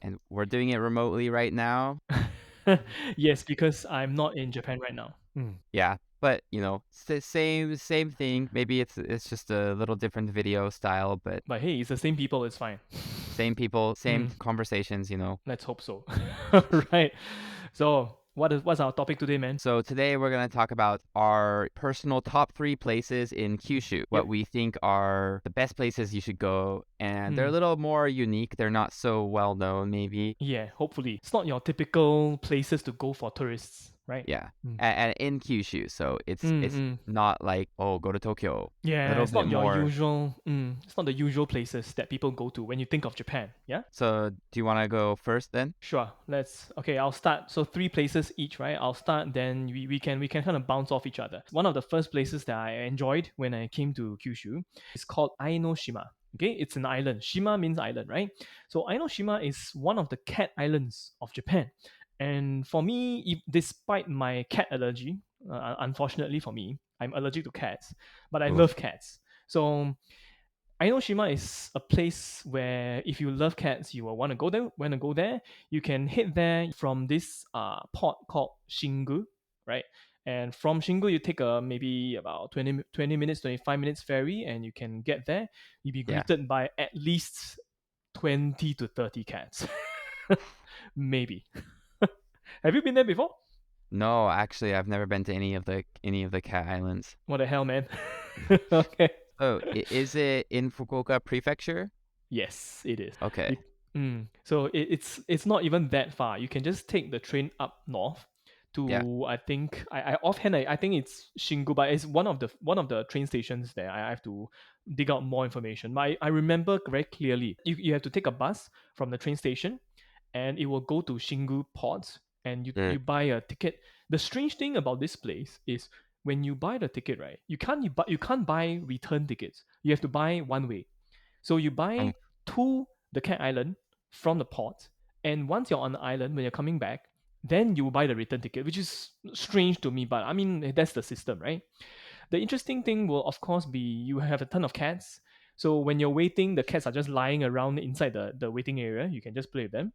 And we're doing it remotely right now. Yes, because I'm not in Japan right now. Yeah, but it's the same thing. Maybe it's just a little different video style, but But hey, it's the same people, it's fine. same people, same Mm, conversations. let's hope so. Right. So what's our topic today, man? So today we're going to talk about our personal top 3 places in Kyushu, what Yep. we think are the best places you should go, and they're a Mm. little more unique. They're not so well known, maybe. Yeah, hopefully. It's not your typical places to go for tourists, right? Yeah, Mm. and in Kyushu, so it's Mm. not like, oh, go to Tokyo. A Yeah, little it's bit not your more. usual. It's not the usual places that people go to when you think of Japan. Yeah. So do you want to go first then? Sure. Let's. Okay, I'll start. So three places each, right? I'll start. Then we can kind of bounce off each other. One of the first places that I enjoyed when I came to Kyushu is called Ainoshima. Okay, it's an island. Shima means island, right? So Ainoshima is one of the cat islands of Japan. And for me, despite my cat allergy, unfortunately for me, I'm allergic to cats, but I love Oof. cats. So Ainoshima is a place where if you love cats, you will want to go there. Want to go there? You can head there from this port called Shingu, right? And from Shingu, you take a maybe about 20 minutes, 25 minutes ferry, and you can get there. You'll be Yeah. greeted by at least 20 to 30 cats. Maybe. Have you been there before? No, actually, I've never been to any of the cat islands. What the hell, man? Okay. Oh, is it in Fukuoka Prefecture? Yes, it is. Okay. You, so it's not even that far. You can just take the train up north Yeah. to I offhand I think it's Shingu, but it's one of the train stations there. I have to dig out more information. But I remember very clearly. You have to take a bus from the train station, and it will go to Shingu Port, and Mm. you buy a ticket. The strange thing about this place is when you buy the ticket, right? You can't buy return tickets. You have to buy one way. So you Oh, buy to the cat island from the port, and once you're on the island, when you're coming back, then you buy the return ticket, which is strange to me, but I mean that's the system, right? The interesting thing will of course be you have a ton of cats. So when you're waiting, the cats are just lying around inside the waiting area. You can just play with them.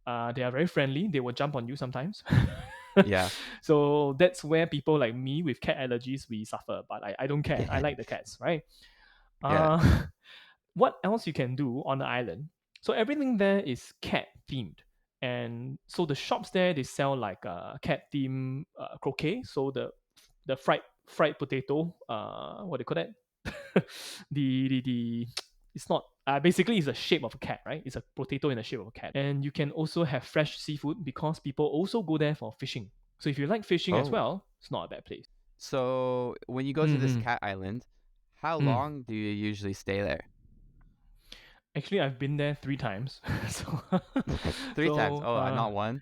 They are very friendly. They will jump on you sometimes. yeah. So that's where people like me with cat allergies we suffer. But I don't care. I like the cats, right? Yeah. Uh, what else you can do on the island? So everything there is cat themed, and so the shops there they sell like cat theme croquet. So the fried potato, what do you call that? The it's not basically it's a shape of a cat, right? It's a potato in the shape of a cat, and you can also have fresh seafood because people also go there for fishing. So if you like fishing as Oh. well, it's not a bad place. So when you go to this Mm-hmm. cat island, how Mm. long do you usually stay there? Actually, I've been there 3 times. so, 3 times. so Oh, not one.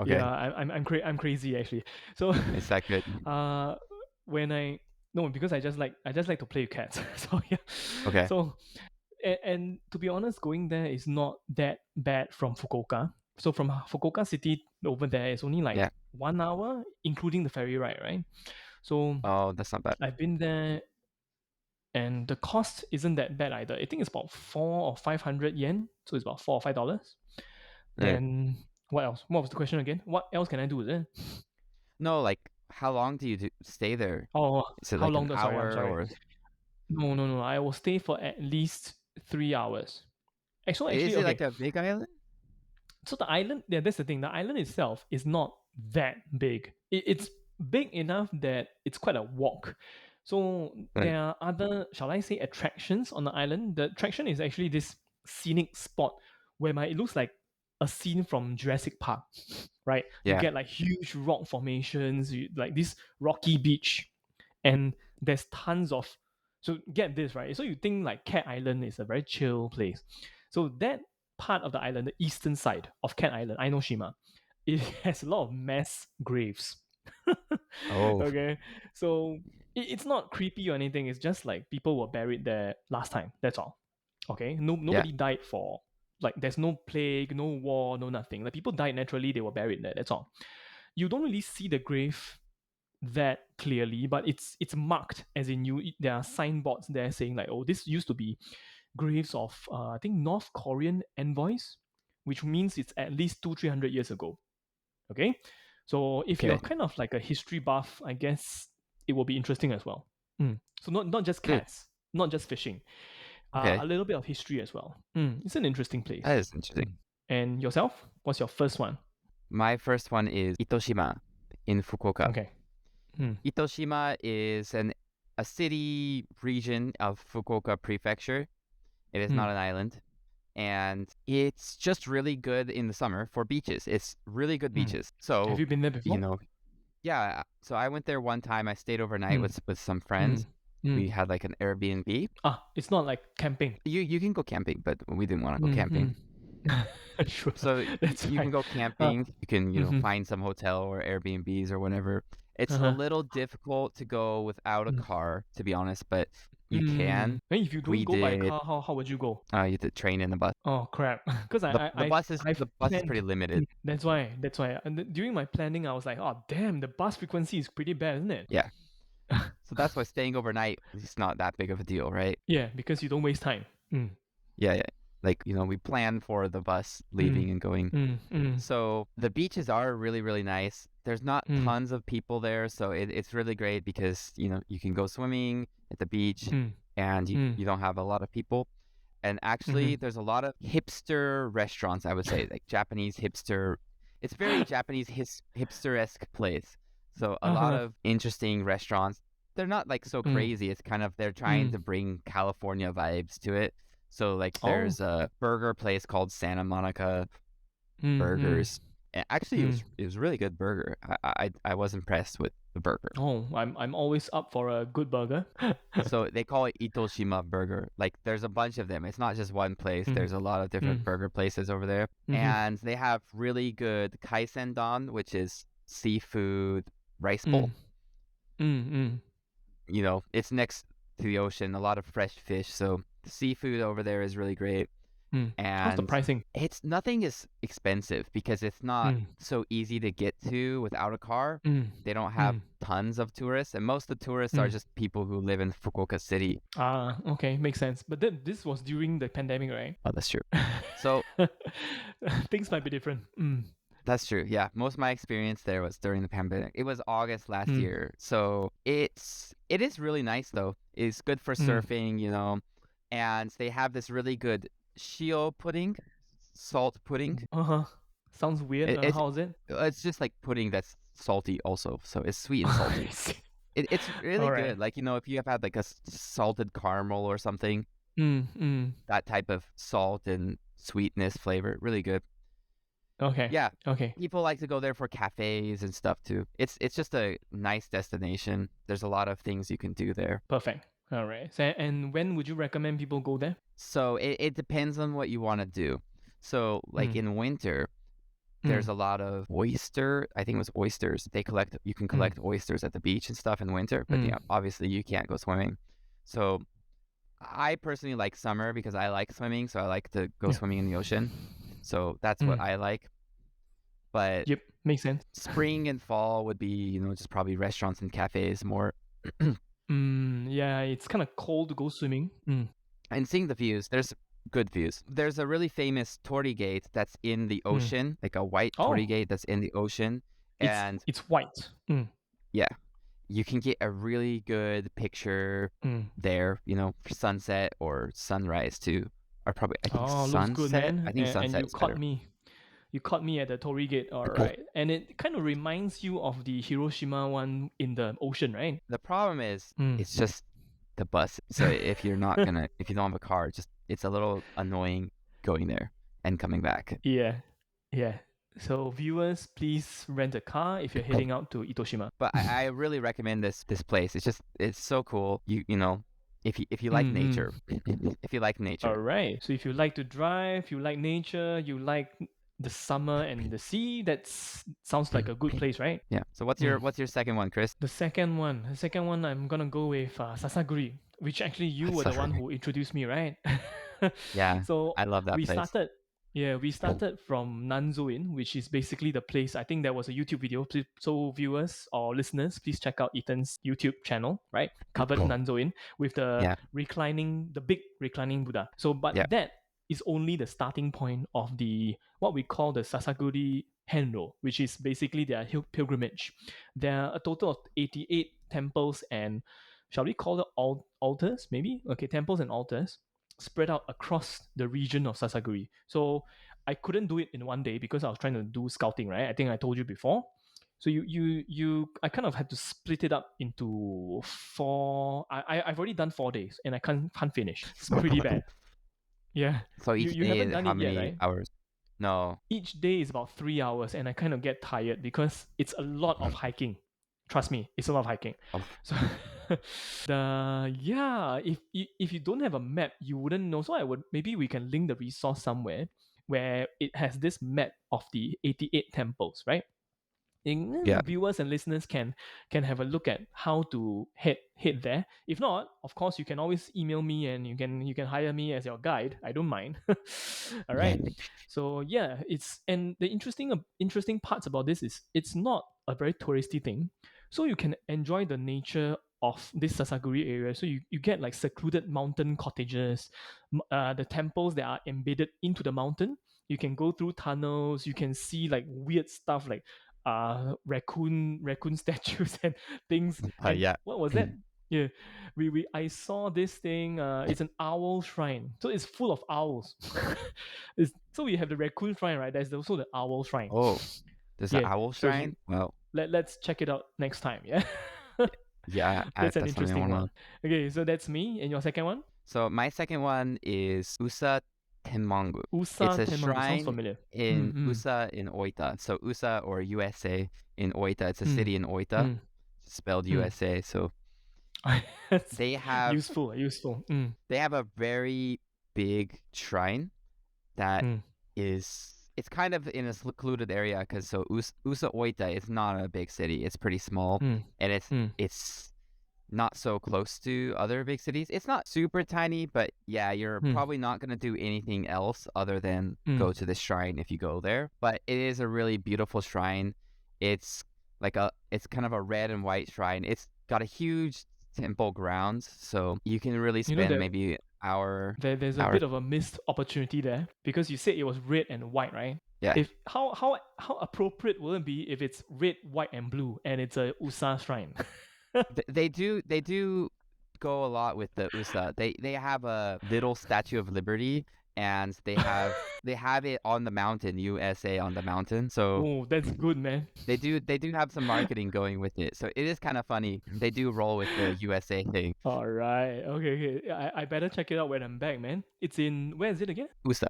yeah, Okay. I'm crazy actually. So, Is that good? uh, when I no because I just like to play with cats. So yeah, Okay. so and to be honest, going there is not that bad from Fukuoka. So from Fukuoka city over there, it's only like Yeah. 1 hour, including the ferry ride, right? So Oh, that's not bad. I've been there, and the cost isn't that bad either. I think it's about 400 or 500 yen, so it's about $4 or $5. Mm. Then what else? What was the question again? What else can I do with it? No, like how long do you stay there? Oh, Is it how like long? an Sorry, I'm hour sorry. or No, no, no. I will stay for at least 3 hours. Actually, is it okay. like a big island? So the island, yeah, that's the thing. The island itself is not that big. It's big enough that it's quite a walk. So Mm. there are other, shall I say, attractions on the island. The attraction is actually this scenic spot where it looks like a scene from Jurassic Park, right? You Yeah. get like huge rock formations, like this rocky beach, and there's tons of. So get this right. So you think like Cat Island is a very chill place. So that part of the island, the eastern side of Cat Island, Ainoshima, it has a lot of mass graves. Oh. Okay, so it's not creepy or anything. It's just like people were buried there last time. That's all. Okay, Yeah. nobody died for like there's no plague, no war, no nothing. Like people died naturally. They were buried there. That's all. You don't really see the grave that clearly, but it's marked as in there are signboards there saying like, oh, this used to be graves of I think North Korean envoys which means it's at least 200-300 years ago. Okay, so if you're Okay. kind of like a history buff, I guess it will be interesting as well. So not just Mm, cats, not just fishing, okay. a little bit of history as well. It's an interesting That place. is interesting. And yourself, what's your first one? My first one is Itoshima in Fukuoka. Okay. Mm, Itoshima is a city region of Fukuoka Prefecture. It is not mm, an island. And it's just really good in the summer for beaches. It's really good mm. beaches. Have So, you been there you before? know, yeah. So I went there one time. I stayed overnight Mm, with some friends. mm, mm. We had like an Airbnb. It's not like camping. You can go camping, but we didn't want to go camping. Mm, sure, So that's you fine. can go Uh, camping. You can, mhm, find some hotel or Airbnbs or whatever. It's a uh-huh. little difficult to go without a Mm, car, to be honest, but you can. Then if you don't We go by did. car, how would you go? You had to train in the bus. Oh crap! Because I've The bus is pretty planned. limited. That's why. And during my planning, I was like, oh damn, the bus frequency is pretty bad, isn't it? Yeah. So that's why staying overnight is not that big of a deal, right? Yeah, because you don't waste time. Yeah, yeah. Like, we plan for the bus Mm, leaving and going. mm. So the beaches are really, really nice. There's not Mm, tons of people there, so it's really great because, you can go swimming at the beach mm, and you, mm, you don't have a lot of people. And actually, mhm. there's a lot of hipster restaurants, I would say, like Japanese hipster. It's very Japanese hipster-esque place. So a lot Uh-huh. of interesting restaurants. They're not like so Mm, crazy. It's kind of they're trying mm. to bring California vibes to it. So like Oh. there's a burger place called Santa Monica Mm, mm, Burgers. And actually, mm. it was a really good burger. I was impressed with the burger. Oh, I'm always up for a good burger. So they call it Itoshima Burger. Like there's a bunch of them. It's not just one place. Mm, There's a lot of different mm, burger places over there. mhm, And they have really good kaisendon, which is seafood rice bowl. mm, mm. It's next to the ocean, a lot of fresh fish. So the seafood over there is really great. How's the And pricing? it's nothing is expensive because it's not Mm, so easy to get to without a car. mm, They don't have mm, tons of tourists, and most of the tourists are mm. just people who live in Fukuoka City. Okay, makes sense. But then this was during the pandemic, right? Oh, that's true. So Things might be different. that's true. Yeah, most of my experience there was during the pandemic. It was August last Mm, year, so it is really nice though. It's good for mm. surfing, and they have this really good shio pudding, salt pudding. Uh-huh. Sounds weird. It, it's How is it? it's just like pudding that's salty also, so it's sweet and I salty. see. It's really All right. good. Like if you have had like a salted caramel or something, Mm. that type of salt and sweetness flavor, really good. Okay. Yeah, Okay. people like to go there for cafes and stuff too. It's just a nice destination. There's a lot of things you can do there. Perfect. All right. So, and when would you recommend people go there? So it depends on what you want to do. So like Mm. in winter, there's Mm. a lot of I think it was oysters. You can Mm. collect oysters at the beach and stuff in winter, but Mm. obviously you can't go swimming. So I personally like summer because I like swimming, so I like to go Yeah. swimming in the ocean. So that's what Mm. I like. But Yep. Makes sense. spring and fall would be, just probably restaurants and cafes more. Yeah, it's kind of cold to go swimming. And seeing the views, there's good views. There's a really famous torii gate that's in the Mm. ocean, like a white torii Oh, gate that's in the ocean. it's And it's white. yeah, you can get a really good picture Mm. there, for sunset or sunrise too. Or probably, I think Oh, looks good, sunset. I man. think And sunset you is caught better. me. You caught me at the Torii Gate. All right. And it kind of reminds you of the Hiroshima one in the ocean, right? The problem is, Mm. it's just the bus. So if you don't have a car, it's a little annoying going there and coming back. Yeah. Yeah. So viewers, please rent a car if you're heading out to Itoshima. But I really recommend this place. It's so cool. If you like Mm-hmm. nature, if you like nature. All right. So if you like to drive, you like nature, you like the summer and the sea, that sounds like a good place, right? Yeah. So Mm. what's your second one, Chris? The second one, I'm gonna go with Sasaguri, which actually you were the one Sorry. who introduced me, right? Yeah, So I love that we place. started, yeah, we started from Nanzoin, which is basically the place. I think there was a YouTube video. So viewers or listeners, please check out Ethan's YouTube channel, right? Covered Nanzoin with the Yeah, big reclining Buddha. So, but yeah. is only the starting point of the what we call the Sasaguri Henro, which is basically their pilgrimage. There are a total of 88 temples and shall we call it altars? Maybe okay, temples and altars spread out across the region of Sasaguri. So I couldn't do it in one day because I was trying to do scouting, right? I think I told you before. So I kind of had to split it up into four. I've already done 4 days and I can't finish. It's pretty bad. Yeah. So You each you day, haven't done how it yet, many right? hours? No. Each day is about 3 hours and I kind of get tired because it's a lot of hiking. Trust me, it's a lot of hiking. Oh, So if you don't have a map, you wouldn't know. So I would maybe we can link the resource somewhere where it has this map of the 88 temples, right? yeah. Viewers and listeners can have a look at how to head there. If not, of course, you can always email me and you can hire me as your guide. I don't mind. All right. So yeah, it's and the interesting parts about this is it's not a very touristy thing, so you can enjoy the nature of this Sasaguri area. So you get like secluded mountain cottages, the temples that are embedded into the mountain. You can go through tunnels. You can see like weird stuff like raccoon statues and things. And Yeah. what was that? Yeah, we I saw this thing. It's an owl shrine, so it's full of owls. So we have the raccoon shrine, right? There's also the owl shrine. Oh, there's an Yeah. owl So you shrine? Well, let's check it out next time. Yeah. yeah, That's an that's something I interesting want one. to. Okay, so that's me. And your second one? So my second one is Usa Tenmangu. It's Usa a Tenmangu sounds shrine familiar. in Mm, Usa in Oita. So Usa or USA in Oita. It's a mm, city in Oita, mm, spelled mm, USA. So mm. That's they have useful. they have a very big shrine that Mm, is it's kind of in a secluded area because Usa Oita is not a big city. It's pretty small mm, and mm, it's not so close to other big cities. It's not super tiny, but yeah, you're mm, probably not going to do anything else other than mm, go to this shrine if you go there. But it is a really beautiful shrine. It's it's kind of a red and white shrine. It's got a huge temple grounds, so you can really You know spend maybe hour there's a hour bit of a missed opportunity there because you said it was red and white, right? yeah. If how appropriate will it be if it's red, white, and blue and it's a USA shrine? They do go a lot with the USA. They have a little Statue of Liberty and they have it on the mountain, USA on the mountain. So Oh, that's good, man. they do have some marketing going with it. So it is kind of funny. They do roll with the USA thing. All right, okay. I better check it out when I'm back, man. It's in where is it again? USA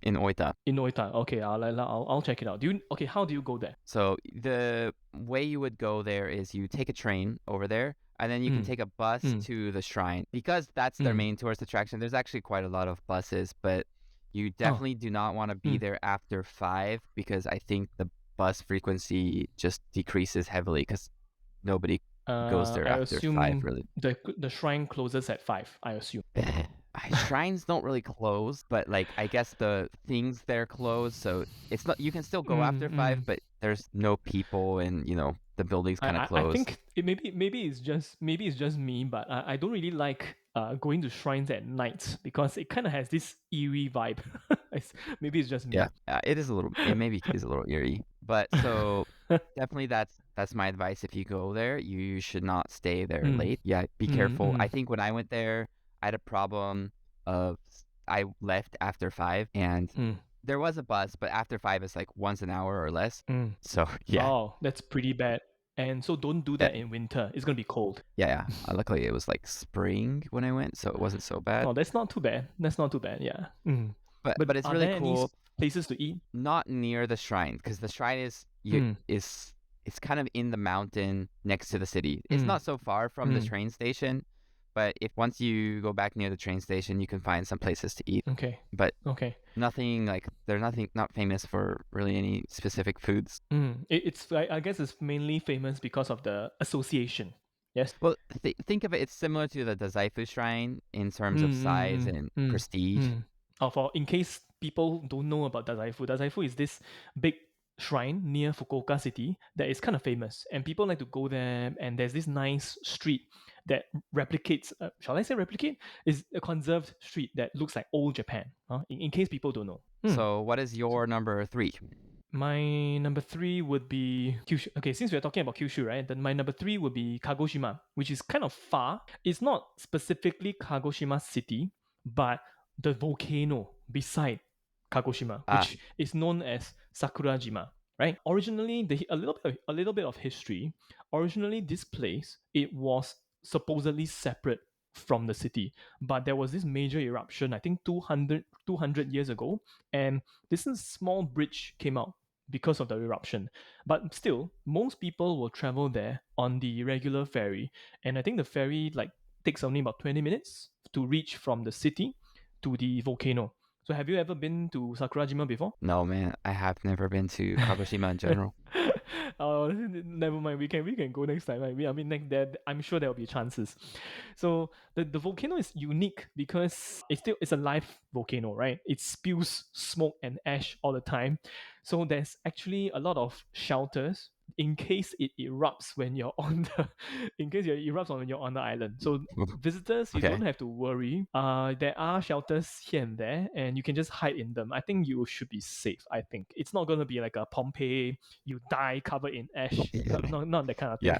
in Oita. In Oita. Okay, I'll check it out. Do you okay? How do you go there? So the way you would go there is you take a train over there and then you can Mm, take a bus mm, to the shrine. Because that's their mm. main tourist attraction, there's actually quite a lot of buses, but you Oh, definitely do not want to be mm. there after 5 because I think the bus frequency just decreases heavily because nobody goes there I after 5 assume really. the shrine closes at 5. I assume. Shrines don't really close, but like I guess the things there close, so it's not you can still go after 5, Mm. but there's no people and the building's kind of I closed. think maybe it's just me, but I don't really like going to shrines at night because it kind of has this eerie vibe. Maybe it's just Yeah, me. it maybe is a little eerie, but so definitely that's my advice. If you go there, you should not stay there Mm, late. Yeah, be careful. I mm. think when I went there, I had a problem of I left after 5 and Mm, there was a bus, but after 5 it's like once an hour or less. mm. So yeah, Oh, that's pretty bad. And so don't do yeah, that in winter. It's gonna be cold. yeah, yeah. Luckily it was like spring when I went, so it wasn't so bad. Oh, that's not too bad. That's not too bad. Yeah. Mm. But But it's are really there any cool. places to eat? Not near the shrine because the shrine Mm, is it's kind of in the mountain next to the city. It's mm, not so far from the mm. train station, but if once you go back near the train station, you can find some places to eat. Okay. But Okay. nothing like they're nothing not famous for really any specific foods. It's I guess it's mainly famous because of the association. Yes. Well, think of it. It's similar to the Dazaifu Shrine in terms of Mm, size mm, and mm, prestige. mm. For in case people don't know about Dazaifu, Dazaifu is this big shrine near Fukuoka City that is kind of famous, and people like to go there. And there's this nice street that replicates, shall I say replicate? Is a conserved street that looks like old Japan, in case people don't know. So what is So your number three? my number three would be Kyushu. Okay, since we're talking about Kyushu, right? Then my number three would be Kagoshima, which is kind of far. It's not specifically Kagoshima city, but the volcano beside Kagoshima, Ah, which is known as Sakurajima. Right. Originally, a little bit of history. Originally, this place it was supposedly separate from the city, but there was this major eruption. I think 200 years ago, and this small bridge came out because of the eruption. But still, most people will travel there on the regular ferry, and I think the ferry like takes only about 20 minutes to reach from the city to the volcano. So have you ever been to Sakurajima before? no, man, I have never been to Kagoshima in general. Oh, never mind. We can go next time. Right? I mean, next there, I'm sure there will be chances. So the volcano is unique because it's a live volcano, right? It spews smoke and ash all the time. So there's actually a lot of shelters in case it erupts when you're on the in case it erupts when you're on the island. So visitors, you don't Okay. have to worry. There are shelters here and there, and you can just hide in them. I think you should be safe. I think it's not gonna be like a Pompeii, you die covered in ash. Not that kind of thing. Yeah.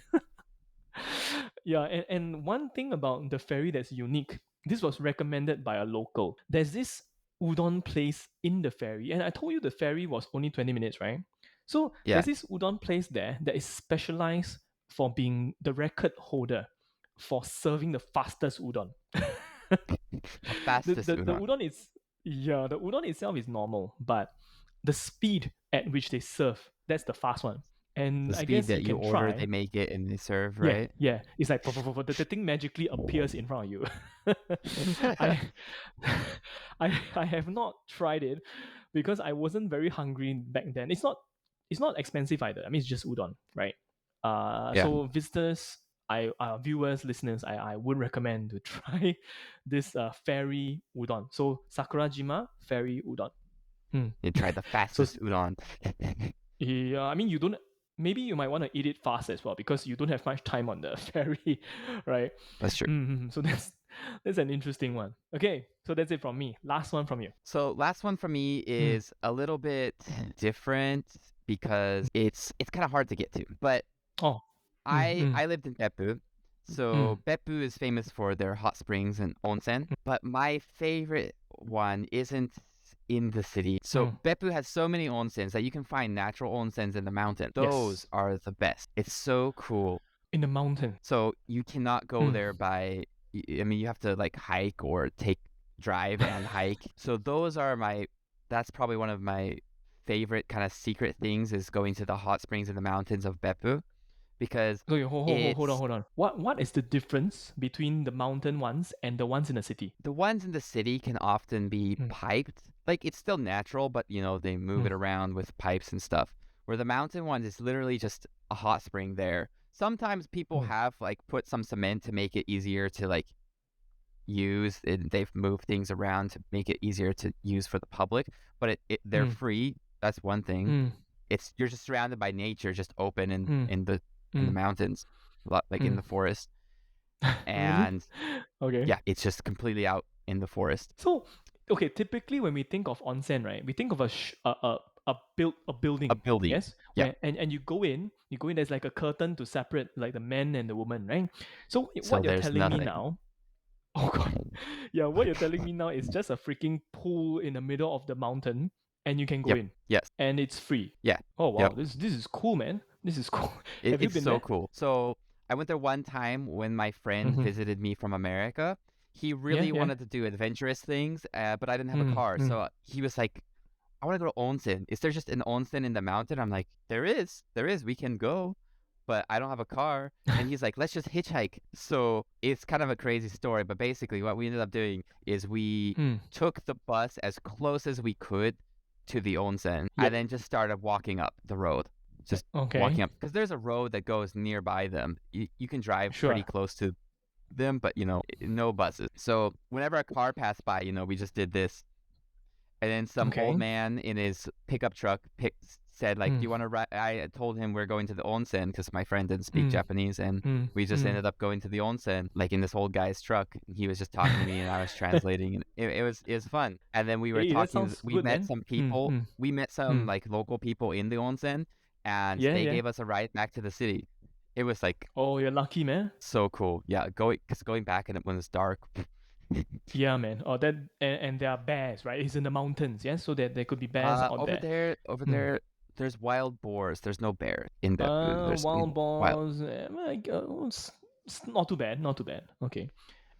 Yeah, and one thing about the ferry that's unique, this was recommended by a local. There's this udon place in the ferry, and I told you the ferry was only 20 minutes, right? So Yeah. there's this udon place there that is specialized for being the record holder for serving the fastest udon. The the, fastest the the udon. udon is yeah, the udon itself is normal, but the speed at which they serve, that's the fast one. The And I speed guess you that you can order, they try. make it and they serve, Yeah, right? yeah. It's like the thing magically appears in front of you. I I have not tried it because I wasn't very hungry back then. It's not expensive either. I mean, it's just udon, right? Yeah. So visitors, viewers, listeners, I would recommend to try this ferry udon. So Sakurajima ferry udon. Hmm. You try the So fastest udon. yeah, I mean, you don't. Maybe you might want to eat it fast as well because you don't have much time on the ferry, right? That's true. So that's an interesting one. Okay, so that's it from me. Last one from you. So last one for me Mm. is a little bit different because it's kind of hard to get to. But Oh. Mm, mm, I lived in Beppu. mm, So Beppu is famous for their hot springs and onsen, but my favorite one isn't in the city. So mm. Beppu has so many onsens that you can find natural onsens in the mountain. Those Yes, are the best. It's so cool. in the mountain. So you cannot go Mm, there by I mean you have to like hike or take drive and hike. So those are that's probably one of my favorite kind of secret things is going to the hot springs in the mountains of Beppu because so hold on, it's hold on. What is the difference between the mountain ones and the ones in the city? the ones in the city can often be Mm, piped. Like it's still natural, but they move mm, it around with pipes and stuff. Where the mountain ones is literally just a hot spring there. Sometimes people mm, have like put some cement to make it easier to like use and they've moved things around to make it easier to use for the public, but they're mm, free. That's one thing. mm, It's you're just surrounded by nature, just open in mm, in the mm, mountains, like in mm. the forest. Really? And Okay. yeah, it's just completely out in the forest. So, okay, typically when we think of onsen, right, we think of a A building, building. yes, Yeah. where and you go in. There's like a curtain to separate like the man and the woman, right? So So what you're there's telling me nothing. now, oh god, yeah, what you're telling me now is just a freaking pool in the middle of the mountain, and you can go Yep. in, Yes. and it's free. Yeah. Oh wow, Yep. this is cool, man. This is cool. Have you It's been so there? cool. So I went there one time when my friend Mm-hmm. visited me from America. He Yeah, really yeah. wanted to do adventurous things, but I didn't have a Mm, car. mm, So he was like, I want to go to onsen. Is there just an onsen in the mountain? I'm like, there is. There is. We can go, but I don't have a car. And he's like, let's just hitchhike. So it's kind of a crazy story, but basically what we ended up doing is we mm. took the bus as close as we could to the onsen and Yep. then just started walking up the road. Just Okay. walking up because there's a road that goes nearby them. You can drive pretty Sure. close to them, but no buses. So whenever a car passed by, we just did this And then some old Okay. man in his pickup truck said like, "Do Mm. you want to ride?" I told him we're going to the onsen because my friend didn't speak Mm. Japanese, and Mm. we just Mm. ended up going to the onsen like in this old guy's truck. He was just talking to me, and I was translating, and it was fun. And then we were Hey, that talking. sounds We good, met man. some Mm. people. Mm. We met some Mm. like local people in the onsen, and Yeah, they yeah. gave us a ride back to the city. It was like Oh, you're lucky, man. so cool. Yeah, going back and when it's dark. Yeah, man. Oh, that and there are bears, right? It's in the mountains, yeah. So that there could be bears out Over there. there, over Mm. there, there's wild boars. There's no bear in Beppu. There's Wild wild. balls. It's not too bad. Not too bad. Okay.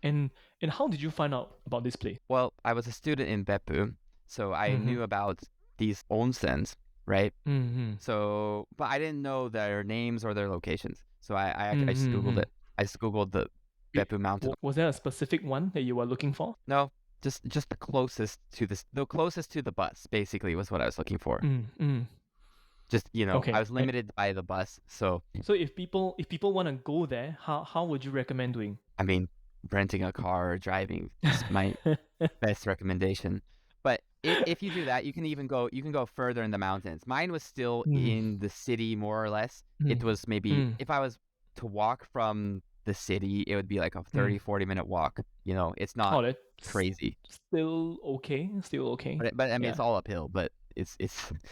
And and how did you find out about this place? Well, I was a student in Beppu, so I Mm-hmm. knew about these onsens, right? Mm-hmm. So, but I didn't know their names or their locations. So I just Googled Mm-hmm. it. I just Googled the Beppu Mountain. Was there a specific one that you were looking for? No, just the closest to the closest to the bus, basically, was what I was looking for. Mm. Just, I Okay. was limited by the bus, so So if people want to go there, how would you recommend doing? I mean, renting a car or driving is my best recommendation. But if you do that, you can go further in the mountains. Mine was still Mm. in the city more or less. It Mm. was maybe Mm. if I was to walk from the city, it would be like a Mm. 30-40 minute walk. It's not Oh, that's crazy. still okay. Still okay. But I mean it's Yeah. all uphill, but it's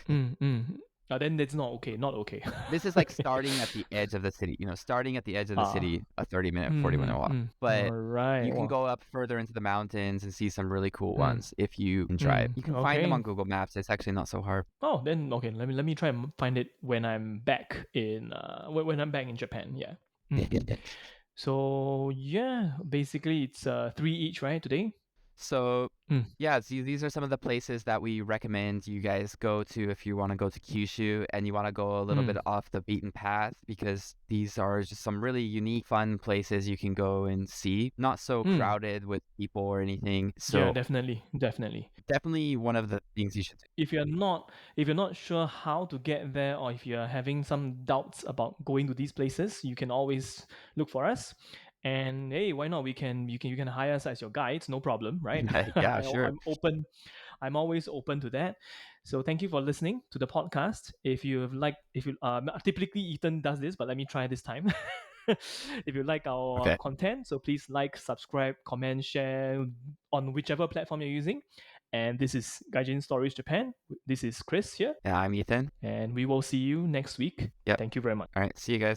Mm. Then that's not okay. Not okay. this is like starting at the edge of the city. Starting at the edge of the Ah. city, a 30-minute, 40-minute walk. Mm. All But right. you can Wow. go up further into the mountains and see some really cool Mm. ones if you can drive. You can find them Okay. on Google Maps. It's actually not so hard. Oh, then okay. Let me try and find it when I'm back in when I'm back in Japan. Yeah. Mm. So yeah, basically it's three each, right? Today. So, Mm. yeah, these are some of the places that we recommend you guys go to if you want to go to Kyushu and you want to go a little bit Mm. off the beaten path because these are just some really unique, fun places you can go and see. Not so Mm. crowded with people or anything. Yeah, So, definitely, definitely. definitely one of the things you should do. If you're not sure how to get there, or if you're having some doubts about going to these places, you can always look for us. And hey, why not? You can hire us as your guides, no problem, right? Yeah, sure. I'm open. I'm always open to that. So thank you for listening to the podcast. If you typically Ethan does this, but let me try this time. If you like our Okay. content, so please like, subscribe, comment, share on whichever platform you're using. And this is Gaijin Stories Japan. This is Chris here, Yeah, I'm Ethan. and we will see you next week. Yep. Thank you very much. All right. See you guys.